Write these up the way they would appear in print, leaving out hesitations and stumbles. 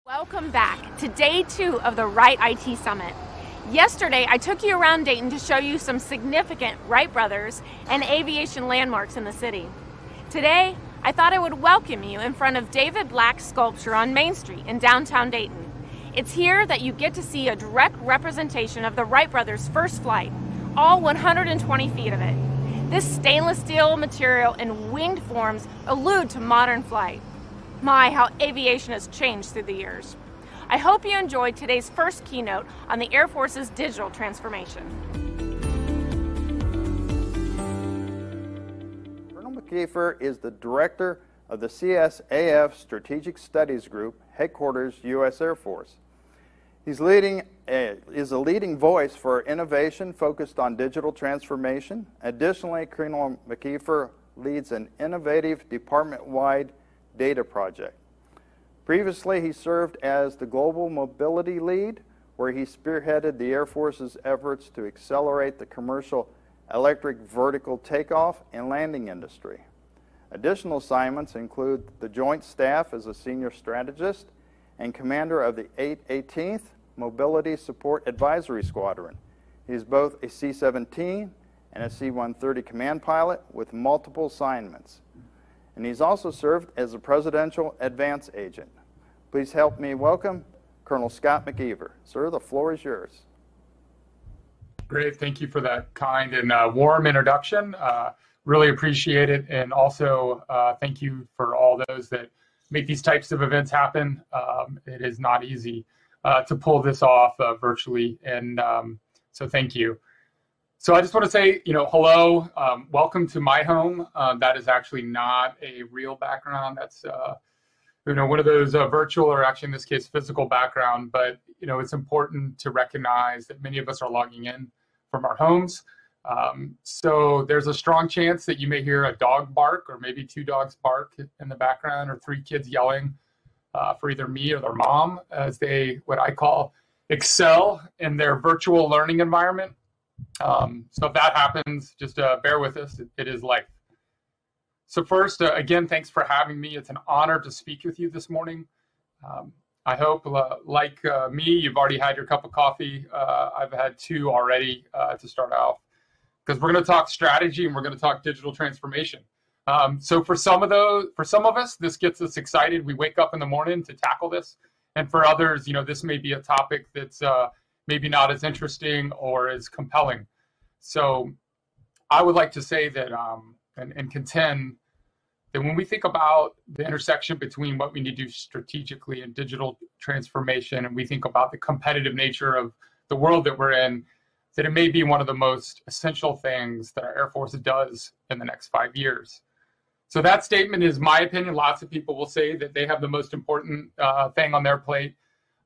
Welcome back to day 2 of the Wright IT Summit. Yesterday, I took you around Dayton to show you some significant Wright brothers and aviation landmarks in the city. Today, I thought I would welcome you in front of David Black's sculpture on Main Street in downtown Dayton. It's here that you get to see a direct representation of the Wright brothers' first flight, all 120 feet of it. This stainless steel material and winged forms allude to modern flight. My, how aviation has changed through the years. I hope you enjoyed today's first keynote on the Air Force's digital transformation. Colonel McKeefer is the director of the CSAF Strategic Studies Group, headquarters U.S. Air Force. He's is a leading voice for innovation focused on digital transformation. Additionally, Colonel McKeefer leads an innovative department-wide data project. Previously, he served as the Global Mobility Lead, where he spearheaded the Air Force's efforts to accelerate the commercial electric vertical takeoff and landing industry. Additional assignments include the Joint Staff as a Senior Strategist and Commander of the 18th Mobility Support Advisory Squadron. He is both a C-17 and a C-130 command pilot with multiple assignments. And he's also served as a Presidential Advance Agent. Please help me welcome Colonel Scott McKeever. Sir, the floor is yours. Great, thank you for that kind and warm introduction. Really appreciate it, and also thank you for all those that make these types of events happen. It is not easy to pull this off virtually, and so thank you. So I just want to say, hello, welcome to my home. That is actually not a real background. That's, one of those virtual, or actually in this case, physical background. But, it's important to recognize that many of us are logging in from our homes. So there's a strong chance that you may hear a dog bark, or maybe 2 dogs bark in the background, or 3 kids yelling for either me or their mom as they, what I call, excel in their virtual learning environment. So if that happens, just bear with us. It is life. So first, again, thanks for having me. It's an honor to speak with you this morning. I hope, like me, you've already had your cup of coffee. I've had 2 already to start off, because we're going to talk strategy and we're going to talk digital transformation. So for some of us, this gets us excited. We wake up in the morning to tackle this, and for others, this may be a topic that's maybe not as interesting or as compelling. So I would like to say that and contend that when we think about the intersection between what we need to do strategically and digital transformation, and we think about the competitive nature of the world that we're in, that it may be one of the most essential things that our Air Force does in the next 5 years. So that statement is my opinion. Lots of people will say that they have the most important thing on their plate.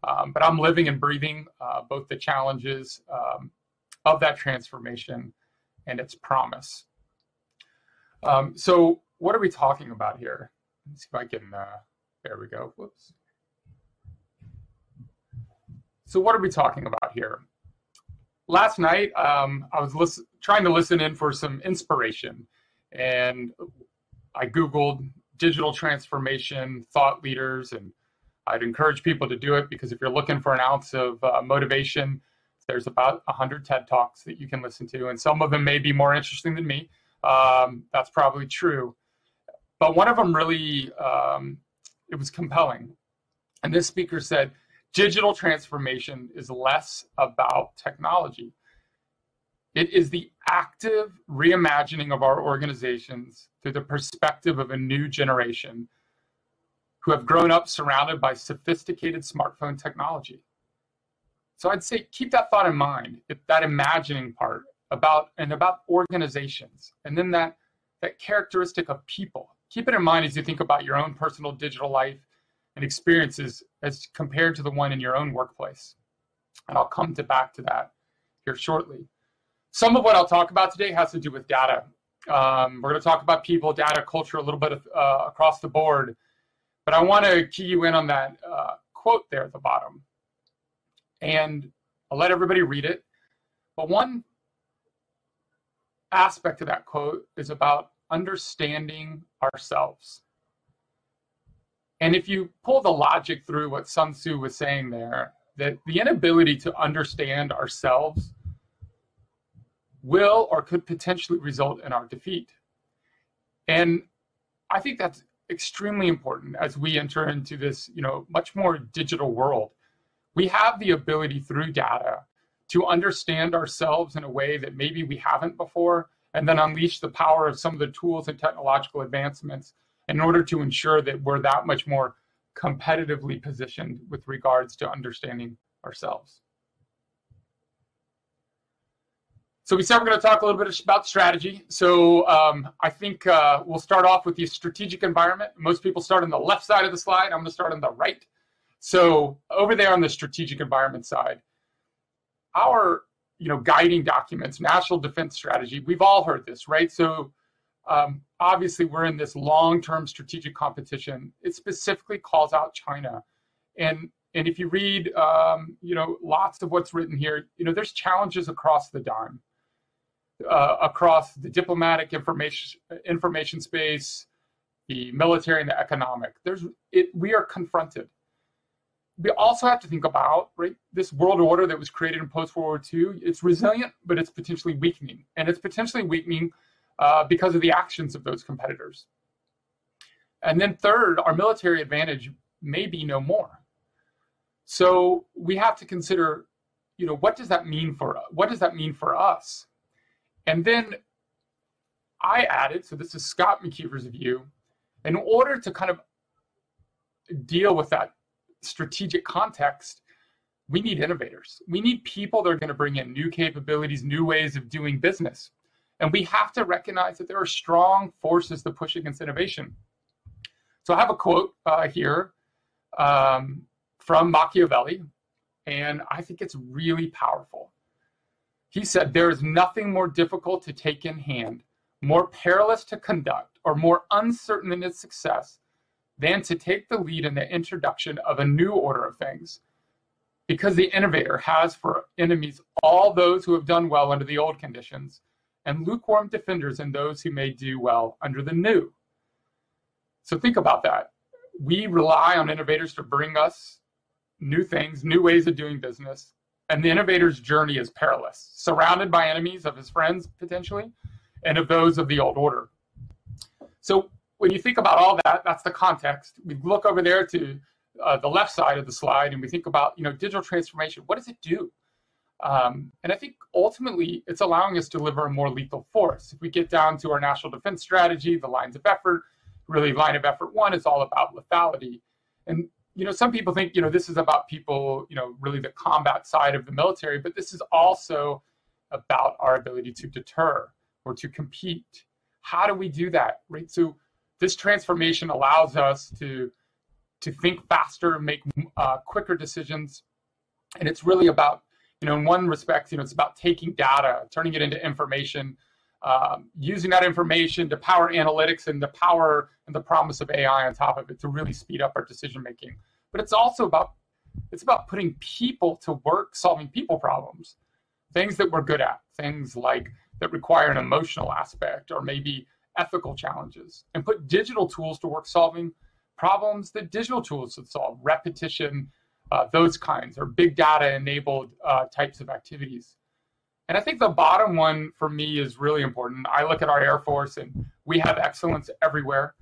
But I'm living and breathing both the challenges of that transformation and its promise. So what are we talking about here? Let's see if I can, there we go, whoops. So what are we talking about here? Last night, I was trying to listen in for some inspiration, and I Googled digital transformation thought leaders, and I'd encourage people to do it, because if you're looking for an ounce of motivation, there's about 100 TED Talks that you can listen to, and some of them may be more interesting than me. That's probably true. But one of them really, it was compelling. And this speaker said, digital transformation is less about technology. It is the active reimagining of our organizations through the perspective of a new generation who have grown up surrounded by sophisticated smartphone technology. So I'd say keep that thought in mind, that imagining part about organizations, and then that characteristic of people. Keep it in mind as you think about your own personal digital life and experiences as compared to the one in your own workplace. And I'll come back to that here shortly. Some of what I'll talk about today has to do with data. We're going to talk about people, data, culture, a little bit across the board. But I want to key you in on that quote there at the bottom. And I'll let everybody read it. But one aspect of that quote is about understanding ourselves. And if you pull the logic through what Sun Tzu was saying there, that the inability to understand ourselves will or could potentially result in our defeat. And I think that's extremely important as we enter into this, much more digital world. We have the ability through data to understand ourselves in a way that maybe we haven't before, and then unleash the power of some of the tools and technological advancements in order to ensure that we're that much more competitively positioned with regards to understanding ourselves. So we said we're going to talk a little bit about strategy. So I think we'll start off with the strategic environment. Most people start on the left side of the slide. I'm going to start on the right. So over there on the strategic environment side, our guiding documents, national defense strategy, we've all heard this, right? So obviously we're in this long-term strategic competition. It specifically calls out China. And if you read, lots of what's written here, there's challenges across the dime, across the diplomatic information space, the military and the economic. We are confronted. We also have to think about, right, this world order that was created in post-World War II. It's resilient, but it's potentially weakening. And it's potentially weakening because of the actions of those competitors. And then third, our military advantage may be no more. So we have to consider, what does that mean for us? And then I added, so this is Scott McKeever's view, in order to kind of deal with that strategic context, we need innovators. We need people that are going to bring in new capabilities, new ways of doing business. And we have to recognize that there are strong forces that push against innovation. So I have a quote here from Machiavelli, and I think it's really powerful. He said, "There is nothing more difficult to take in hand, more perilous to conduct, or more uncertain in its success than to take the lead in the introduction of a new order of things. Because the innovator has for enemies all those who have done well under the old conditions, and lukewarm defenders in those who may do well under the new." So think about that. We rely on innovators to bring us new things, new ways of doing business, and the innovator's journey is perilous, surrounded by enemies of his friends, potentially, and of those of the old order. So when you think about all that, that's the context. We look over there to the left side of the slide, and we think about, digital transformation. What does it do? And I think ultimately it's allowing us to deliver a more lethal force. If we get down to our national defense strategy, the lines of effort, really line of effort 1 is all about lethality. And, some people think, this is about people, really the combat side of the military, but this is also about our ability to deter or to compete. How do we do that, right? So this transformation allows us to think faster, make quicker decisions. And it's really about, in one respect, it's about taking data, turning it into information, using that information to power analytics and the power and the promise of AI on top of it to really speed up our decision making. But it's also about putting people to work solving people problems, things that we're good at, things like that require an emotional aspect or maybe ethical challenges, and put digital tools to work solving problems that digital tools would solve, repetition, those kinds, or big data enabled types of activities. And I think the bottom one for me is really important. I look at our Air Force and we have excellence everywhere.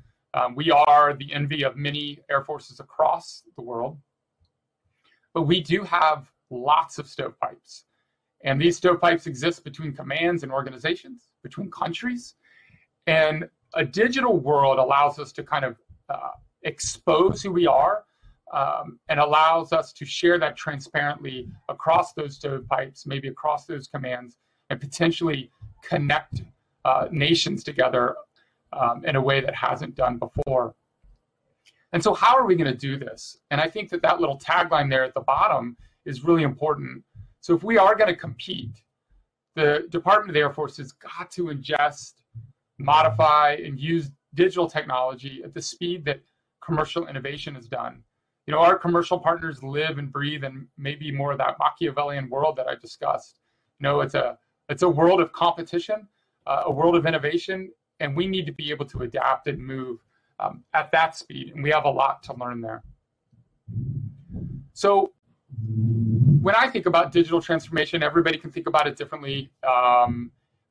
We are the envy of many Air Forces across the world, but we do have lots of stovepipes. And these stovepipes exist between commands and organizations, between countries. And a digital world allows us to kind of expose who we are and allows us to share that transparently across those stovepipes, maybe across those commands, and potentially connect nations together in a way that hasn't done before. And so how are we going to do this? And I think that little tagline there at the bottom is really important. So if we are going to compete, the Department of the Air Force has got to ingest, modify, and use digital technology at the speed that commercial innovation is done. Our commercial partners live and breathe in maybe more of that Machiavellian world that I discussed. It's a world of competition, a world of innovation, and we need to be able to adapt and move at that speed, and we have a lot to learn there. So when I think about digital transformation, everybody can think about it differently.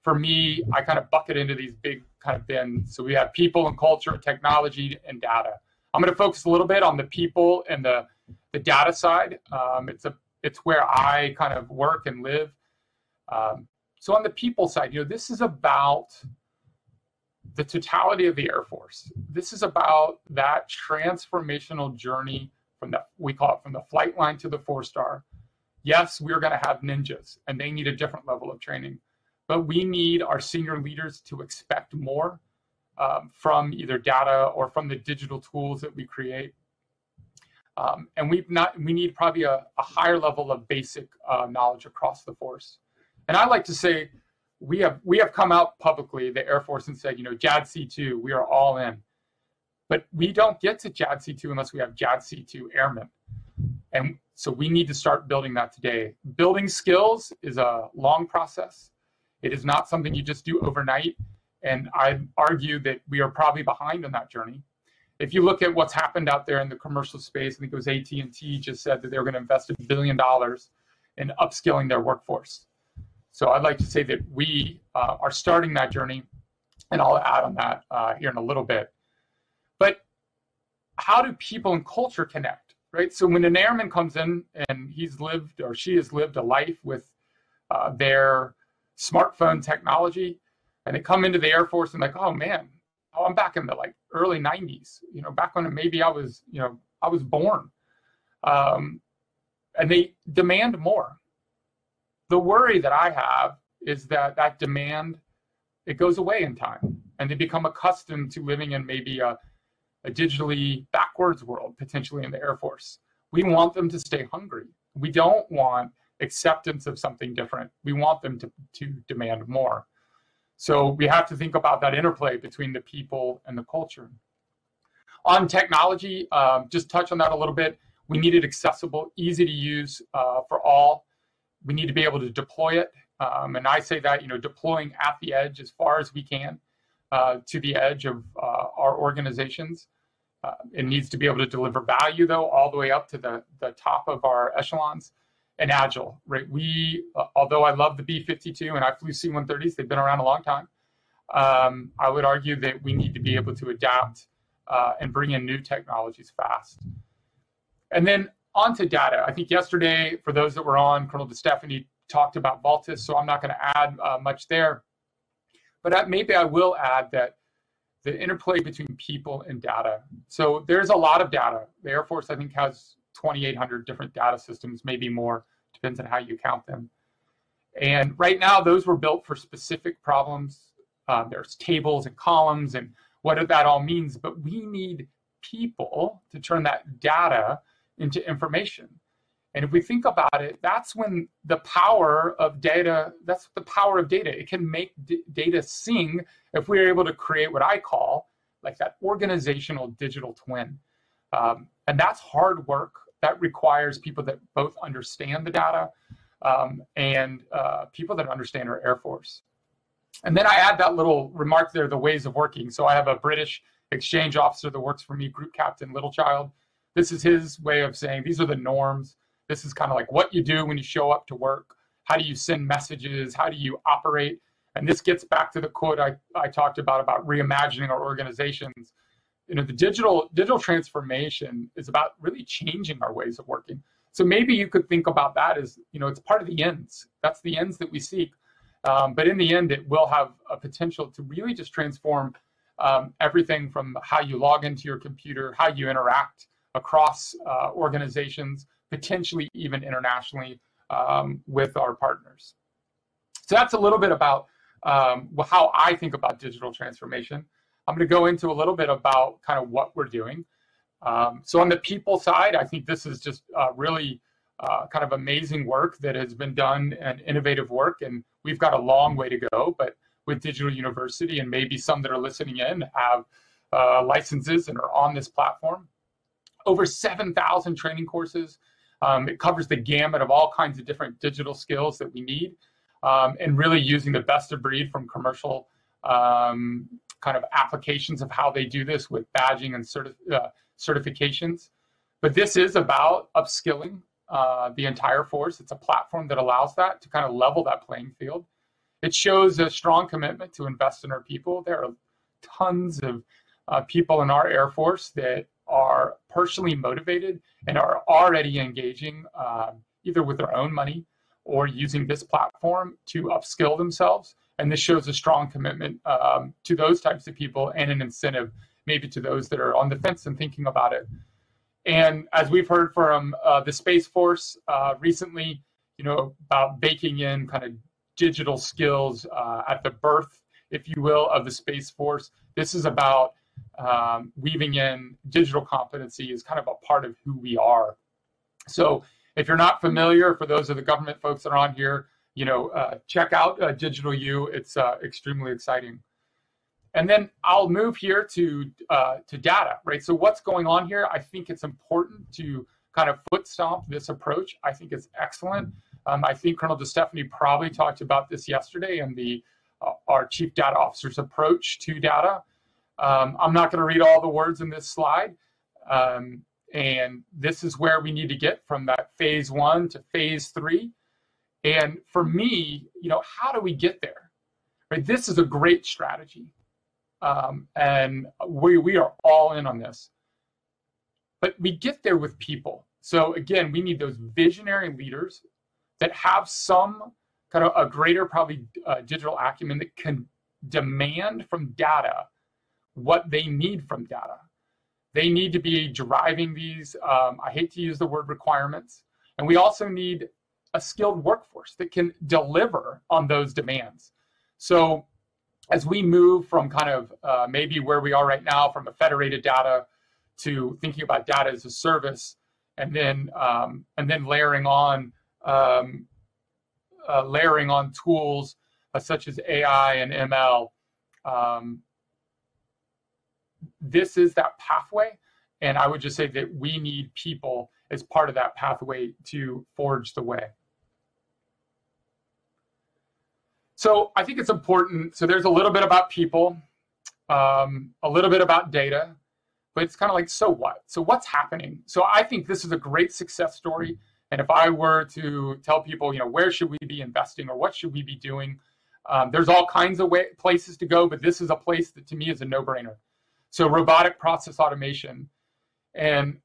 For me, I kind of bucket into these big kind of bins. So we have people and culture, technology, and data. I'm going to focus a little bit on the people and the data side. It's where I kind of work and live. So on the people side, this is about the totality of the Air Force. This is about that transformational journey we call it from the flight line to the 4-star. Yes, we're going to have ninjas, and they need a different level of training. But we need our senior leaders to expect more from either data or from the digital tools that we create. And we need probably a higher level of basic knowledge across the force. And I like to say we have come out publicly, the Air Force, and said, JADC2, we are all in. But we don't get to JADC2 unless we have JADC2 airmen. And so we need to start building that today. Building skills is a long process. It is not something you just do overnight. And I argue that we are probably behind on that journey. If you look at what's happened out there in the commercial space, I think it was AT&T just said that they were going to invest $1 billion in upskilling their workforce. So I'd like to say that we are starting that journey, and I'll add on that here in a little bit. But how do people and culture connect, right? So when an airman comes in and he's lived or she has lived a life with their smartphone technology, and they come into the Air Force and like, oh man, I'm back in the early 90s, back when maybe I was born. And they demand more. The worry that I have is that demand, it goes away in time, and they become accustomed to living in maybe a digitally backwards world, potentially in the Air Force. We want them to stay hungry. We don't want acceptance of something different. We want them to demand more. So we have to think about that interplay between the people and the culture. On technology, just touch on that a little bit. We need it accessible, easy to use for all. We need to be able to deploy it. And I say that, deploying at the edge as far as we can to the edge of our organizations. It needs to be able to deliver value, though, all the way up to the top of our echelons. And agile, right? Although I love the B-52 and I flew C-130s, they've been around a long time. I would argue that we need to be able to adapt and bring in new technologies fast. And then on to data. I think yesterday, for those that were on, Colonel DeStefani talked about Baltus, so I'm not going to add much there. But maybe I will add that the interplay between people and data. So there's a lot of data. The Air Force, I think, has 2,800 different data systems, maybe more, depends on how you count them. And right now, those were built for specific problems. There's tables and columns and what that all means, but we need people to turn that data into information. And if we think about it, that's when the power of data, that's the power of data. It can make data sing if we're able to create what I call that organizational digital twin. And that's hard work. That requires people that both understand the data and people that understand our Air Force. And then I add that little remark there, the ways of working. So I have a British exchange officer that works for me, Group Captain Littlechild. This is his way of saying these are the norms. This is kind of like what you do when you show up to work. How do you send messages? How do you operate? And this gets back to the quote I talked about reimagining our organizations. The digital transformation is about really changing our ways of working. So maybe you could think about that as, it's part of the ends. That's the ends that we seek. But in the end, it will have a potential to really just transform everything from how you log into your computer, how you interact across organizations, potentially even internationally with our partners. So that's a little bit about how I think about digital transformation. I'm going to go into a little bit about kind of what we're doing. So on the people side, I think this is just really kind of amazing work that has been done and innovative work. And we've got a long way to go, but with Digital University and maybe some that are listening in have licenses and are on this platform. Over 7,000 training courses. It covers the gamut of all kinds of different digital skills that we need and really using the best of breed from commercial kind of applications of how they do this with badging and certifications. But this is about upskilling the entire force. It's a platform that allows that to kind of level that playing field. It shows a strong commitment to invest in our people. There are tons of people in our Air Force that are personally motivated and are already engaging either with their own money or using this platform to upskill themselves. And this shows a strong commitment to those types of people and an incentive maybe to those that are on the fence and thinking about it. And as we've heard from the Space Force recently, about baking in kind of digital skills at the birth, if you will, of the Space Force. This is about weaving in digital competency as kind of a part of who we are. So if you're not familiar, for those of the government folks that are on here, check out Digital U. It's extremely exciting. And then I'll move here to data, right? So what's going on here? I think it's important to kind of foot stomp this approach. I think it's excellent. I think Colonel DeStefani probably talked about this yesterday and our chief data officer's approach to data. I'm not going to read all the words in this slide. And this is where we need to get from that phase 1 to phase 3. And for me, how do we get there? Right? This is a great strategy. And we are all in on this. But we get there with people. So again, we need those visionary leaders that have some kind of a greater probably digital acumen that can demand from data what they need from data. They need to be driving these, I hate to use the word requirements, and we also need a skilled workforce that can deliver on those demands. So as we move from kind of maybe where we are right now from a federated data to thinking about data as a service, and then layering on tools such as AI and ML, this is that pathway, and I would just say that we need people as part of that pathway to forge the way. So I think it's important. So there's a little bit about people, a little bit about data, but it's kind of like, so what? So what's happening? So I think this is a great success story. And if I were to tell people, where should we be investing or what should we be doing? There's all kinds of places to go, but this is a place that to me is a no-brainer. So robotic process automation. And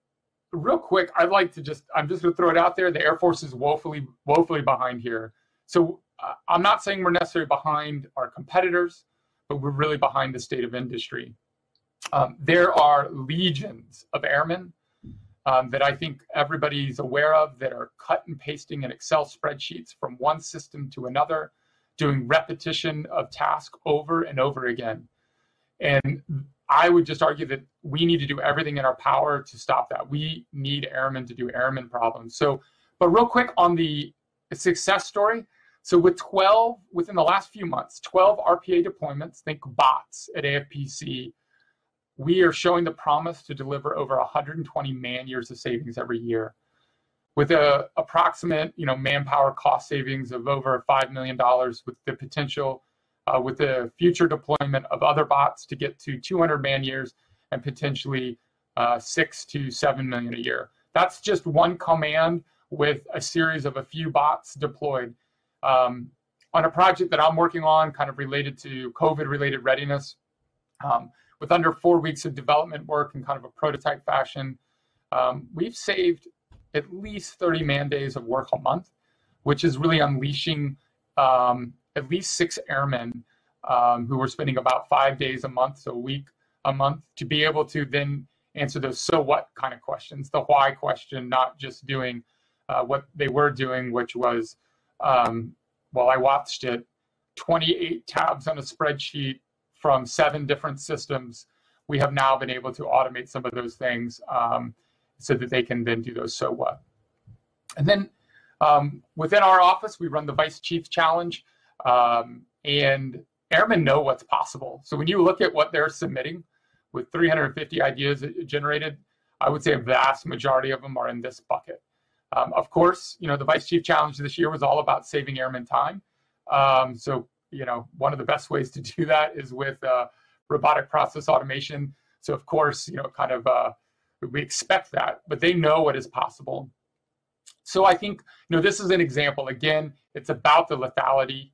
real quick, I'm just going to throw it out there. The Air Force is woefully behind here. So I'm not saying we're necessarily behind our competitors, but we're really behind the state of industry. There are legions of airmen that I think everybody's aware of that are cut and pasting in Excel spreadsheets from one system to another, doing repetition of tasks over and over again. And I would just argue that we need to do everything in our power to stop that. We need airmen to do airmen problems. So, but real quick on the success story. So within the last few months, 12 RPA deployments, think bots at AFPC, we are showing the promise to deliver over 120 man years of savings every year, with a approximate manpower cost savings of over $5 million, with the potential with the future deployment of other bots to get to 200 man years and potentially 6 to 7 million a year. That's just one command with a series of a few bots deployed. On a project that I'm working on, kind of related to COVID-related readiness, with under 4 weeks of development work in kind of a prototype fashion, we've saved at least 30 man days of work a month, which is really unleashing at least 6 airmen who were spending about 5 days a month, so a week a month, to be able to then answer those so what kind of questions, the why question, not just doing what they were doing, which was, well, I watched it, 28 tabs on a spreadsheet from 7 different systems. We have now been able to automate some of those things so that they can then do those so what. And then within our office, we run the Vice Chief Challenge, and airmen know what's possible. So when you look at what they're submitting with 350 ideas generated, I would say a vast majority of them are in this bucket. Of course, the Vice Chief Challenge this year was all about saving airmen time. So, one of the best ways to do that is with robotic process automation. So of course, kind of we expect that, but they know what is possible. So I think, this is an example. Again, it's about the lethality,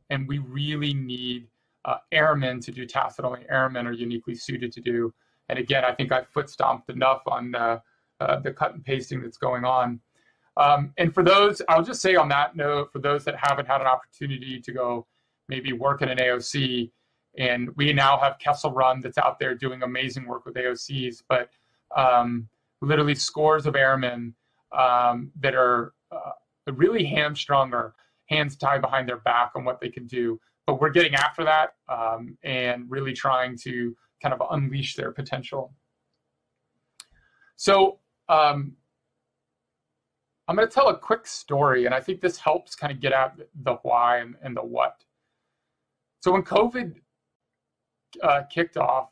and we really need airmen to do tasks that only airmen are uniquely suited to do. And again, I think I foot stomped enough on the cut and pasting that's going on. And for those, I'll just say on that note, for those that haven't had an opportunity to go maybe work at an AOC, and we now have Kessel Run that's out there doing amazing work with AOCs, but literally scores of airmen that are really hamstrung or hands tied behind their back on what they can do. But we're getting after that and really trying to kind of unleash their potential. So I'm going to tell a quick story, and I think this helps kind of get at the why and the what. So when COVID kicked off,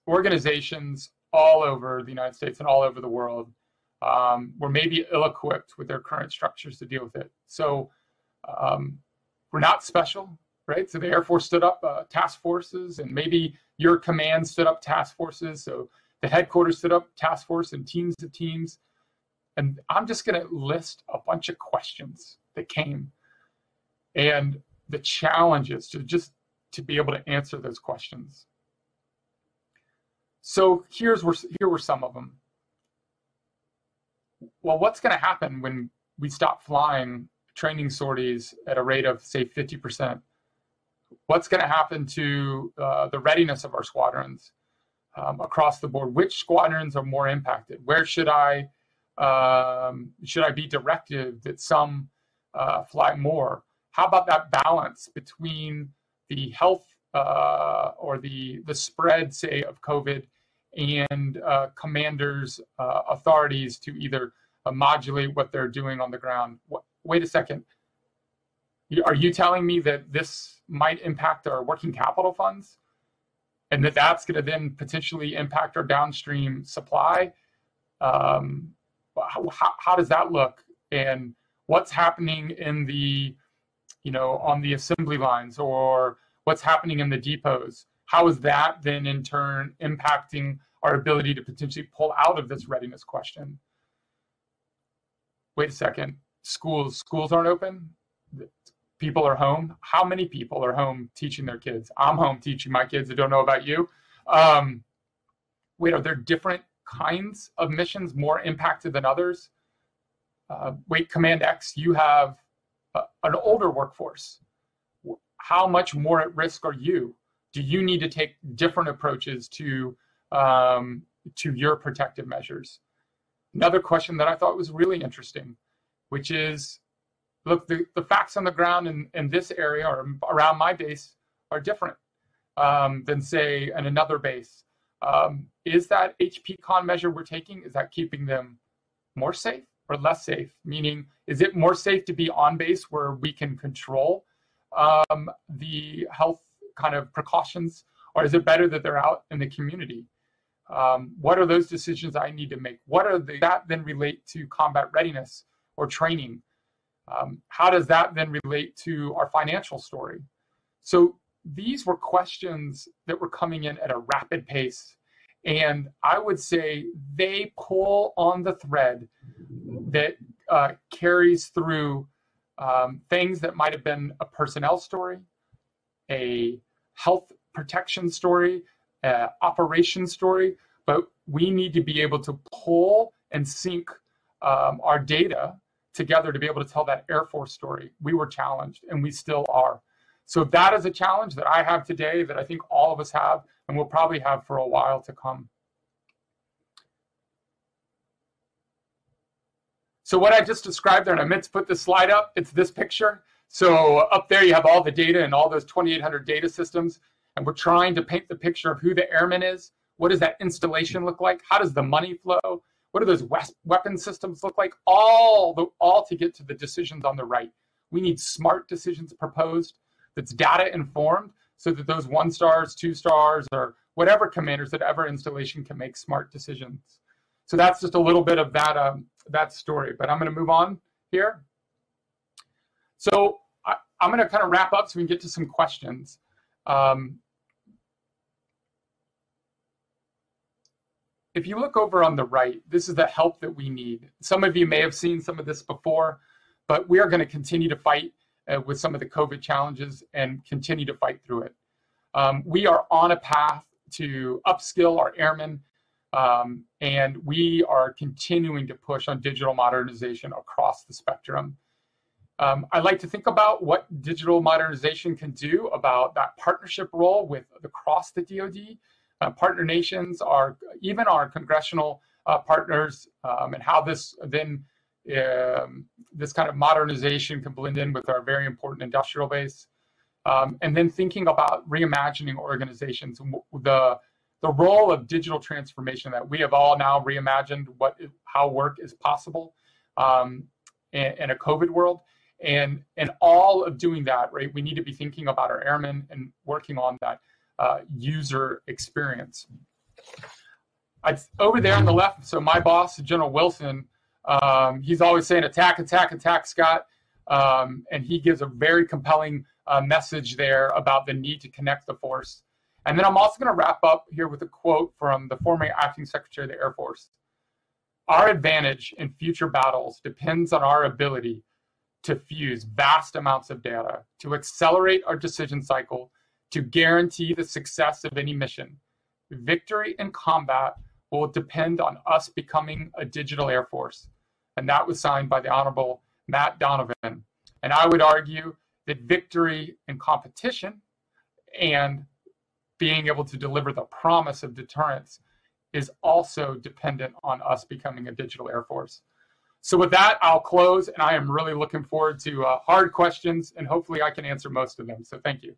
organizations all over the United States and all over the world were maybe ill-equipped with their current structures to deal with it. So we're not special, right? So the Air Force stood up task forces, and maybe your command stood up task forces. So the headquarters stood up task force and teams of teams. And I'm just going to list a bunch of questions that came and the challenges to be able to answer those questions. So here were some of them. Well, what's going to happen when we stop flying training sorties at a rate of, say, 50%? What's going to happen to the readiness of our squadrons across the board? Which squadrons are more impacted? Where should I be directed that some fly more? How about that balance between the health or the spread, say, of COVID and commanders' authorities to either modulate what they're doing on the ground? Wait a second. Are you telling me that this might impact our working capital funds and that's going to then potentially impact our downstream supply? How does that look? And what's happening in the, on the assembly lines, or what's happening in the depots? How is that then in turn impacting our ability to potentially pull out of this readiness question? Wait a second. Schools aren't open. People are home. How many people are home teaching their kids? I'm home teaching my kids. I don't know about you. Wait, are there different kinds of missions more impacted than others? Wait, Command X, you have an older workforce. How much more at risk are you? Do you need to take different approaches to your protective measures? Another question that I thought was really interesting, which is, look, the facts on the ground in this area or around my base are different than, say, in another base. Is that HPCon measure we're taking, is that keeping them more safe or less safe? Meaning, is it more safe to be on base where we can control the health kind of precautions, or is it better that they're out in the community? What are those decisions I need to make? That then relate to combat readiness or training? How does that then relate to our financial story? So these were questions that were coming in at a rapid pace. And I would say they pull on the thread that carries through things that might have been a personnel story, a health protection story, operation story, but we need to be able to pull and sync our data together to be able to tell that Air Force story. We were challenged, and we still are. So that is a challenge that I have today, that I think all of us have, and we'll probably have for a while to come. So what I just described there, and I meant to put this slide up, it's this picture. So up there you have all the data and all those 2,800 data systems, and we're trying to paint the picture of who the airman is. What does that installation look like? How does the money flow? What do those weapon systems look like? All to get to the decisions on the right. We need smart decisions proposed that's data informed, so that those 1 stars, 2 stars, or whatever commanders at every installation can make smart decisions. So that's just a little bit of that story, but I'm going to move on here. So I'm going to kind of wrap up so we can get to some questions. if you look over on the right, this is the help that we need. Some of you may have seen some of this before, but we are going to continue to fight with some of the COVID challenges and continue to fight through it. We are on a path to upskill our airmen, and we are continuing to push on digital modernization across the spectrum. I like to think about what digital modernization can do about that partnership role with across the DoD, partner nations, even our congressional partners, and how this then this kind of modernization can blend in with our very important industrial base. And then thinking about reimagining organizations, the role of digital transformation that we have all now reimagined how work is possible in a COVID world. And all of doing that, right, we need to be thinking about our airmen and working on that user experience. Over there on the left, so my boss, General Wilson, he's always saying attack, attack, attack, Scott. And he gives a very compelling message there about the need to connect the force. And then I'm also going to wrap up here with a quote from the former Acting Secretary of the Air Force. Our advantage in future battles depends on our ability to fuse vast amounts of data, to accelerate our decision cycle, to guarantee the success of any mission. Victory in combat will depend on us becoming a digital Air Force. And that was signed by the Honorable Matt Donovan. And I would argue that victory in competition and being able to deliver the promise of deterrence is also dependent on us becoming a digital Air Force. So with that, I'll close, and I am really looking forward to hard questions, and hopefully I can answer most of them. So thank you.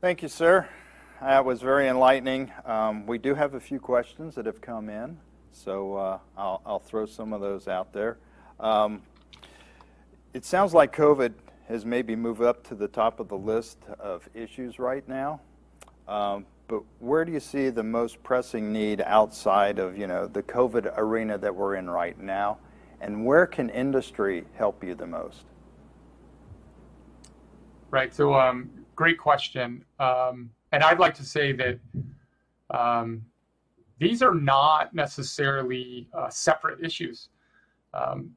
Thank you, sir. That was very enlightening. We do have a few questions that have come in, so I'll throw some of those out there. It sounds like COVID has maybe moved up to the top of the list of issues right now. But where do you see the most pressing need outside of, the COVID arena that we're in right now? And where can industry help you the most? Right. So great question. And I'd like to say that these are not necessarily separate issues. And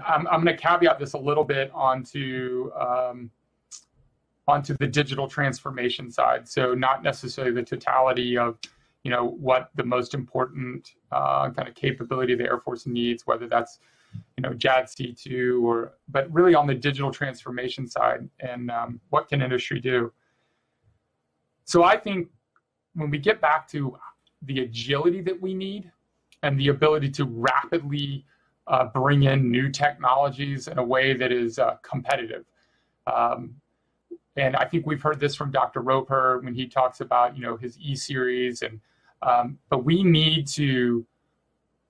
I'm going to caveat this a little bit onto the digital transformation side. So not necessarily the totality of, what the most important kind of capability the Air Force needs, whether that's, JADC2 but really on the digital transformation side and what can industry do? So I think when we get back to the agility that we need and the ability to rapidly bring in new technologies in a way that is competitive. And I think we've heard this from Dr. Roper when he talks about, his E-series, and but we need to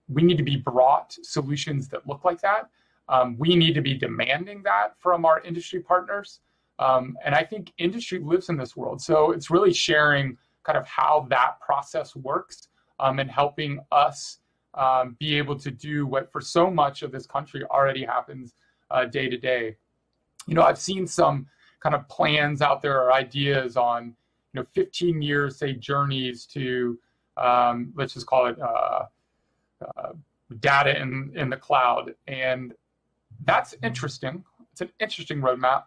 be brought solutions that look like that. We need to be demanding that from our industry partners. And I think industry lives in this world. So it's really sharing kind of how that process works and helping us be able to do what for so much of this country already happens day to day. I've seen some kind of plans out there or ideas on 15 years, say, journeys to let's just call it data in the cloud, and that's interesting. It's an interesting roadmap.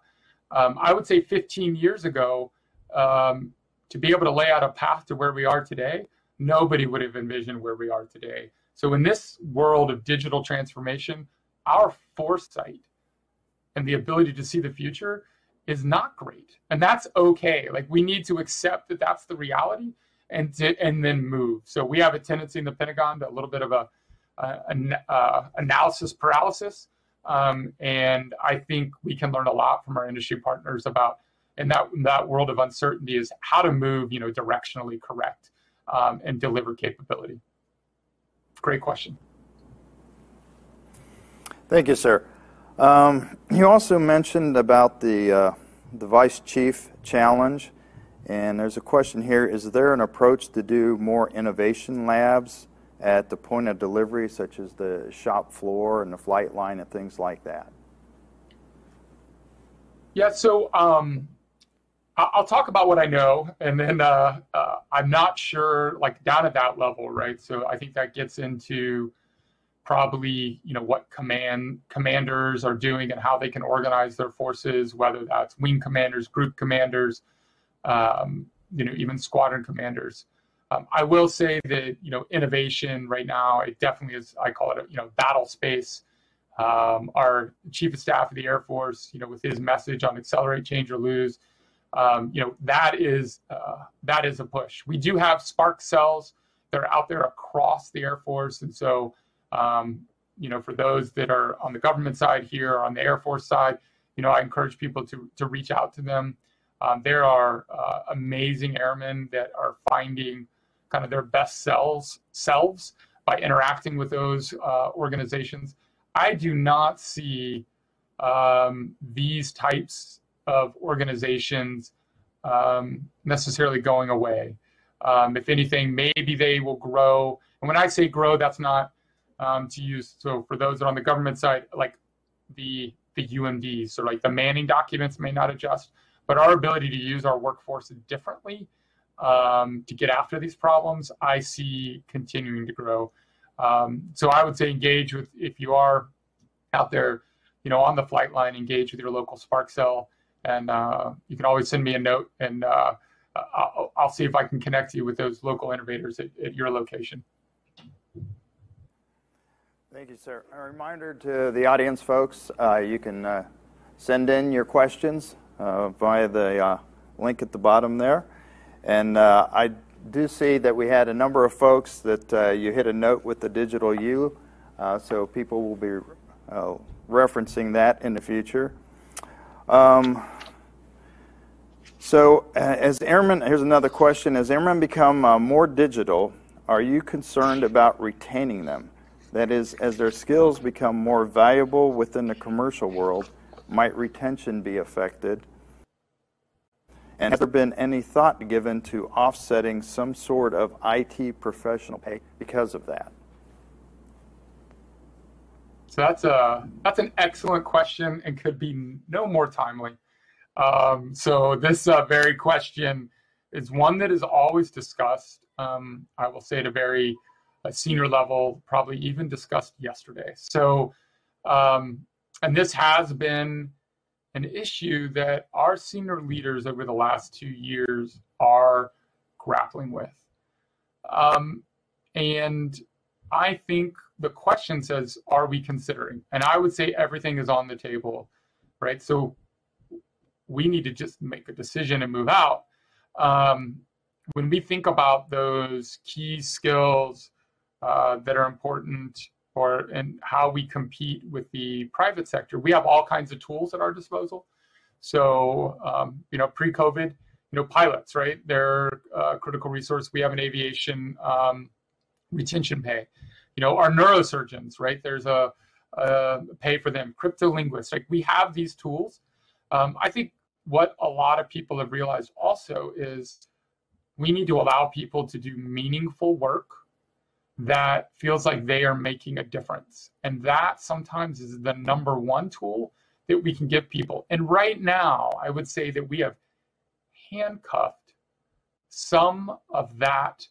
I would say 15 years ago, to be able to lay out a path to where we are today, nobody would have envisioned where we are today. So in this world of digital transformation, our foresight and the ability to see the future is not great, and that's okay. Like, we need to accept that that's the reality and then move. So we have a tendency in the Pentagon to a little bit of a analysis paralysis, and I think we can learn a lot from our industry partners about in that world of uncertainty is how to move directionally correct and deliver capability. Great question. Thank you, sir. You also mentioned about the Vice Chief Challenge, and there's a question here. Is there an approach to do more innovation labs at the point of delivery, such as the shop floor and the flight line and things like that? Yeah, so I'll talk about what I know, and then I'm not sure, like down at that level, right? So I think that gets into probably, what commanders are doing and how they can organize their forces, whether that's wing commanders, group commanders, even squadron commanders. I will say that, innovation right now, it definitely is, I call it, battle space. Our chief of staff of the Air Force, with his message on accelerate, change, or lose, that is a push. We do have spark cells that are out there across the Air Force, and so for those that are on the government side here or on the Air Force side, I encourage people to reach out to them. There are amazing airmen that are finding kind of their best selves by interacting with those organizations. I do not see these types of organizations necessarily going away. If anything, maybe they will grow. And when I say grow, that's not to use, so for those that are on the government side, like the UMDs, so like the manning documents may not adjust, but our ability to use our workforce differently to get after these problems, I see continuing to grow. So I would say engage with, if you are out there, on the flight line, engage with your local spark cell, and you can always send me a note, and I'll see if I can connect you with those local innovators at your location. Thank you, sir. A reminder to the audience, folks, you can send in your questions via the link at the bottom there. And I do see that we had a number of folks that you hit a note with the digital U, so people will be referencing that in the future. So as airmen, here's another question. As airmen become more digital, are you concerned about retaining them? That is, as their skills become more valuable within the commercial world, might retention be affected? And has there been any thought given to offsetting some sort of IT professional pay because of that? So that's an excellent question and could be no more timely. So this very question is one that is always discussed. I will say at a very senior level, probably even discussed yesterday. So, and this has been an issue that our senior leaders over the last 2 years are grappling with. And I think the question says, are we considering? And I would say everything is on the table, right? So we need to just make a decision and move out. When we think about those key skills that are important, and how we compete with the private sector, we have all kinds of tools at our disposal. So, pre-COVID, pilots, right? They're a critical resource. We have an aviation retention pay. Our neurosurgeons, right? There's a pay for them. Cryptolinguists, like we have these tools. I think what a lot of people have realized also is we need to allow people to do meaningful work that feels like they are making a difference. And that sometimes is the number one tool that we can give people. And right now, I would say that we have handcuffed some of that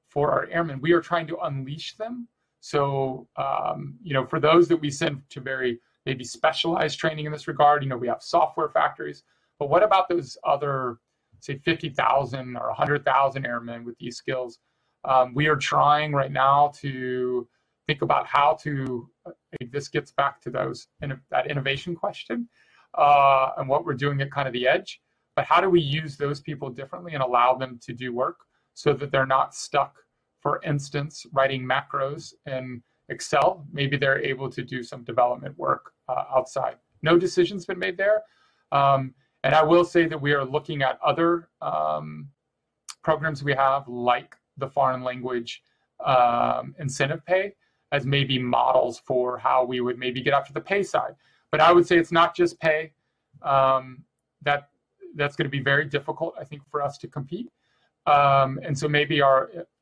for our airmen. We are trying to unleash them. So, for those that we send to very maybe specialized training in this regard, we have software factories. But what about those other, say, 50,000 or 100,000 airmen with these skills? We are trying right now to think about how to, this gets back to that innovation question and what we're doing at kind of the edge, but how do we use those people differently and allow them to do work so that they're not stuck, for instance, writing macros in Excel? Maybe they're able to do some development work outside. No decision's been made there. And I will say that we are looking at other programs we have, like the foreign language incentive pay, as maybe models for how we would maybe get after the pay side. But I would say it's not just pay. That's going to be very difficult, I think, for us to compete. And so maybe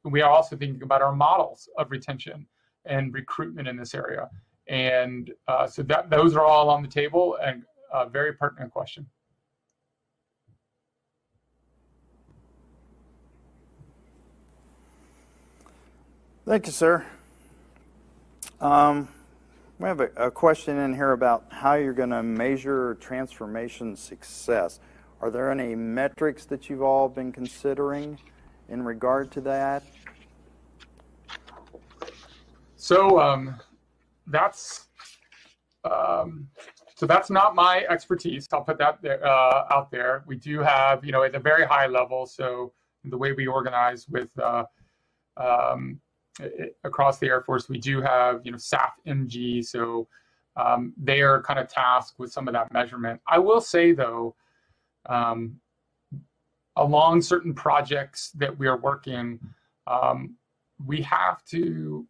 we are also thinking about our models of retention and recruitment in this area. And so those are all on the table, and a very pertinent question. Thank you, sir. We have a question in here about how you're going to measure transformation success. Are there any metrics that you've all been considering in regard to that? So that's not my expertise. I'll put that there, out there. We do have, at a very high level. So the way we organize with across the Air Force, we do have, SAF MG. So they are kind of tasked with some of that measurement. I will say though, along certain projects that we are working, we have to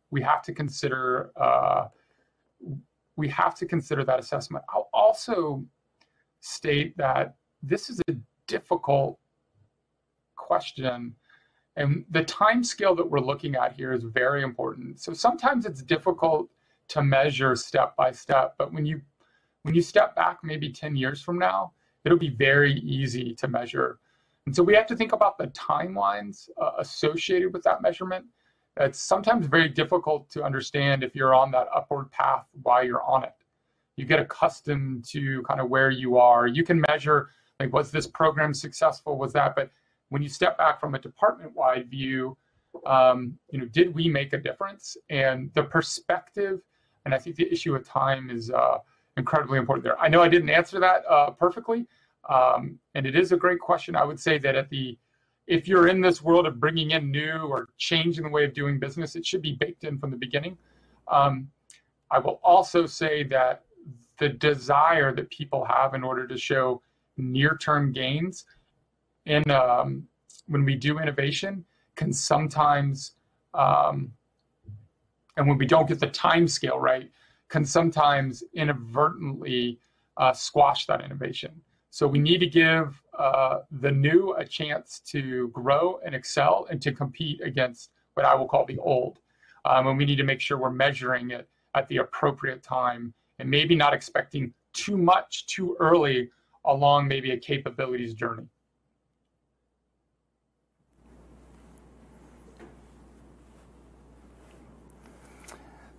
consider that assessment. I'll also state that this is a difficult question, and the time scale that we're looking at here is very important. So sometimes it's difficult to measure step by step, but when you step back maybe 10 years from now, it'll be very easy to measure. And so we have to think about the timelines associated with that measurement. It's sometimes very difficult to understand if you're on that upward path while you're on it. You get accustomed to kind of where you are. You can measure, like, was this program successful? Was that? But when you step back from a department-wide view, did we make a difference? And the perspective, and I think the issue of time is incredibly important there. I know I didn't answer that perfectly, and it is a great question. I would say that if you're in this world of bringing in new or changing the way of doing business, it should be baked in from the beginning. I will also say that the desire that people have in order to show near-term gains in when we do innovation can sometimes, and when we don't get the time scale right, can sometimes inadvertently squash that innovation. So we need to give the new a chance to grow and excel and to compete against what I will call the old. And we need to make sure we're measuring it at the appropriate time and maybe not expecting too much too early along maybe a capabilities journey.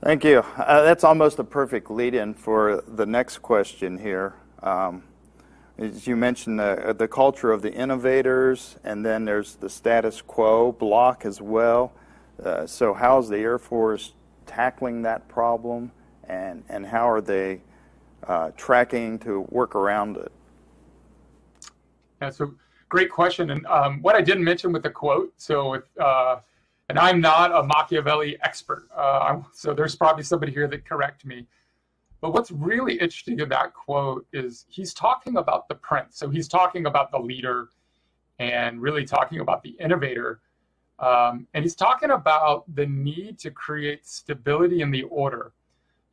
Thank you. That's almost a perfect lead-in for the next question here. As you mentioned, the culture of the innovators, and then there's the status quo block as well. So how's the Air Force tackling that problem, and how are they tracking to work around it? That's a great question. And what I didn't mention with the quote, so if, and I'm not a Machiavelli expert, so there's probably somebody here that correct me. But what's really interesting in that quote is he's talking about the prince. So he's talking about the leader and really talking about the innovator. And he's talking about the need to create stability in the order.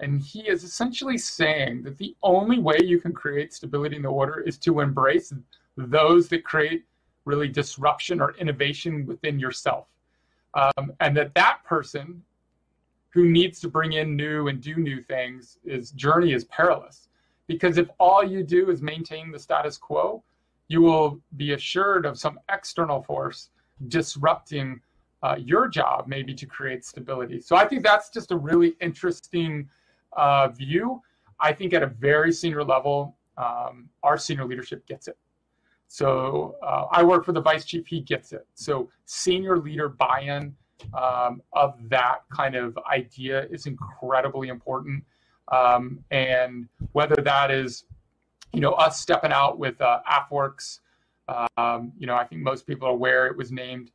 And he is essentially saying that the only way you can create stability in the order is to embrace those that create really disruption or innovation within yourself. And that person who needs to bring in new and do new things, his journey is perilous. Because if all you do is maintain the status quo, you will be assured of some external force disrupting your job, maybe to create stability. So I think that's just a really interesting view. I think at a very senior level, our senior leadership gets it. So I work for the vice chief, he gets it. So senior leader buy-in of that kind of idea is incredibly important. And whether that is, us stepping out with AFWorks, I think most people are aware it was named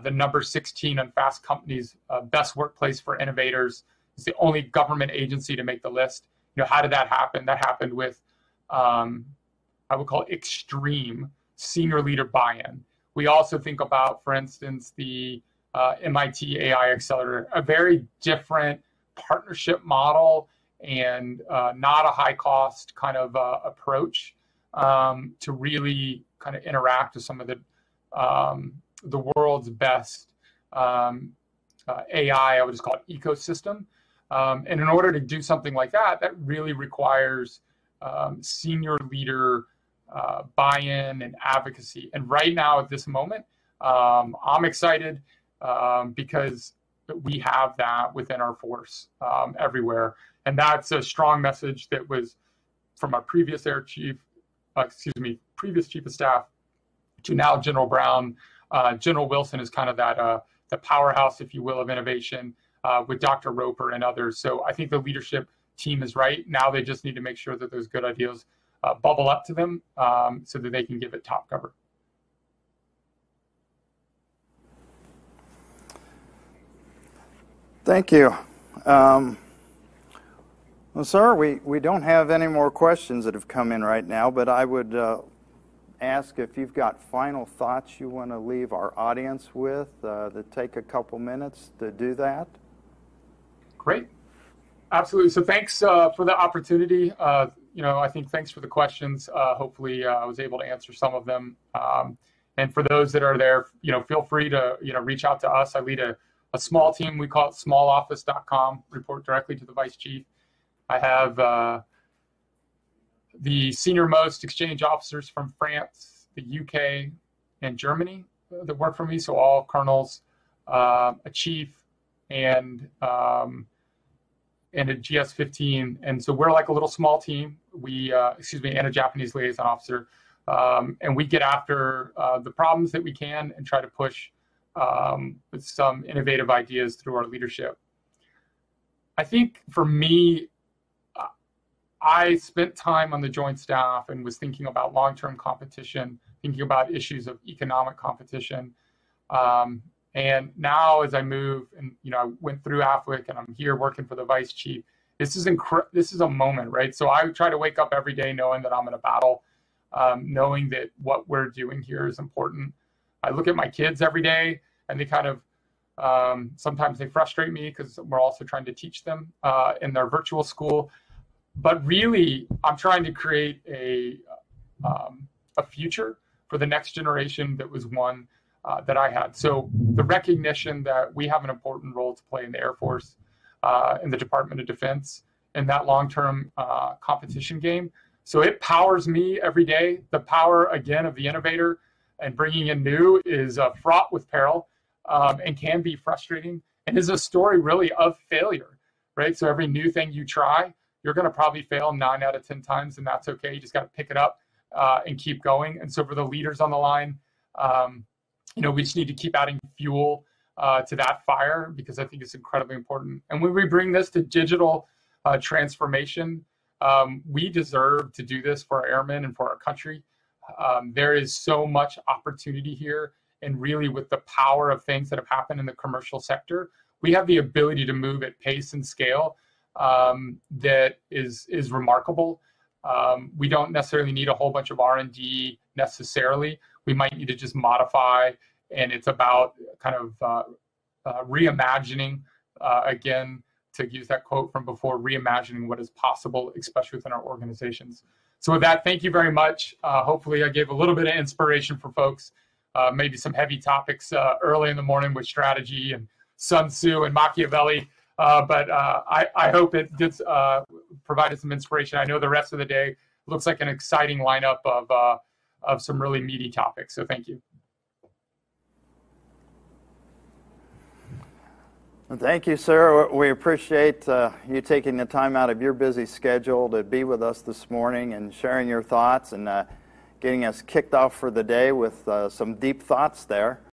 the number 16 on Fast Company's best workplace for innovators. It's the only government agency to make the list. How did that happen? That happened with, I would call extreme senior leader buy-in. We also think about, for instance, the MIT AI Accelerator, a very different partnership model and not a high cost kind of approach to really kind of interact with some of the world's best AI, I would just call it ecosystem. And in order to do something like that, that really requires senior leader buy-in and advocacy. And right now at this moment, I'm excited because we have that within our force everywhere. And that's a strong message that was from our previous previous chief of staff to now General Brown. General Wilson is kind of that the powerhouse, if you will, of innovation with Dr. Roper and others. So I think the leadership team is right. Now they just need to make sure that those good ideas bubble up to them so that they can give it top cover. Thank you. Well, sir, we don't have any more questions that have come in right now, but I would ask if you've got final thoughts you want to leave our audience with, that take a couple minutes to do that. Great. Absolutely. So thanks for the opportunity. I think thanks for the questions. Hopefully I was able to answer some of them. And for those that are there, feel free to, reach out to us. I lead a small team. We call it smalloffice.com, report directly to the vice chief. I have the senior most exchange officers from France, the UK, and Germany that work for me. So all colonels, a chief, and a GS-15. And so we're like a little small team. And a Japanese liaison officer. And we get after the problems that we can and try to push with some innovative ideas through our leadership. I think for me, I spent time on the Joint Staff and was thinking about long-term competition, thinking about issues of economic competition. And now as I move and, I went through AFWIC and I'm here working for the Vice Chief, this is a moment, right? So I try to wake up every day knowing that I'm in a battle, knowing that what we're doing here is important. I look at my kids every day and they kind of, sometimes they frustrate me because we're also trying to teach them in their virtual school. But really, I'm trying to create a future for the next generation that was one that I had. So the recognition that we have an important role to play in the Air Force, in the Department of Defense, in that long-term competition game. So it powers me every day. The power, again, of the innovator and bringing in new is fraught with peril and can be frustrating and is a story really of failure, right? So every new thing you try, you're going to probably fail 9 out of 10 times, and that's okay. You just got to pick it up and keep going. And so for the leaders on the line, we just need to keep adding fuel to that fire because I think it's incredibly important. And when we bring this to digital transformation, we deserve to do this for our airmen and for our country. There is so much opportunity here, and really with the power of things that have happened in the commercial sector, we have the ability to move at pace and scale that is remarkable. We don't necessarily need a whole bunch of R&D necessarily. We might need to just modify, and it's about kind of reimagining, again, to use that quote from before, reimagining what is possible, especially within our organizations. So with that, thank you very much. Hopefully I gave a little bit of inspiration for folks, maybe some heavy topics early in the morning with strategy and Sun Tzu and Machiavelli. But I hope it did provided some inspiration. I know the rest of the day looks like an exciting lineup of some really meaty topics. So thank you. Thank you, sir. We appreciate you taking the time out of your busy schedule to be with us this morning and sharing your thoughts and getting us kicked off for the day with some deep thoughts there.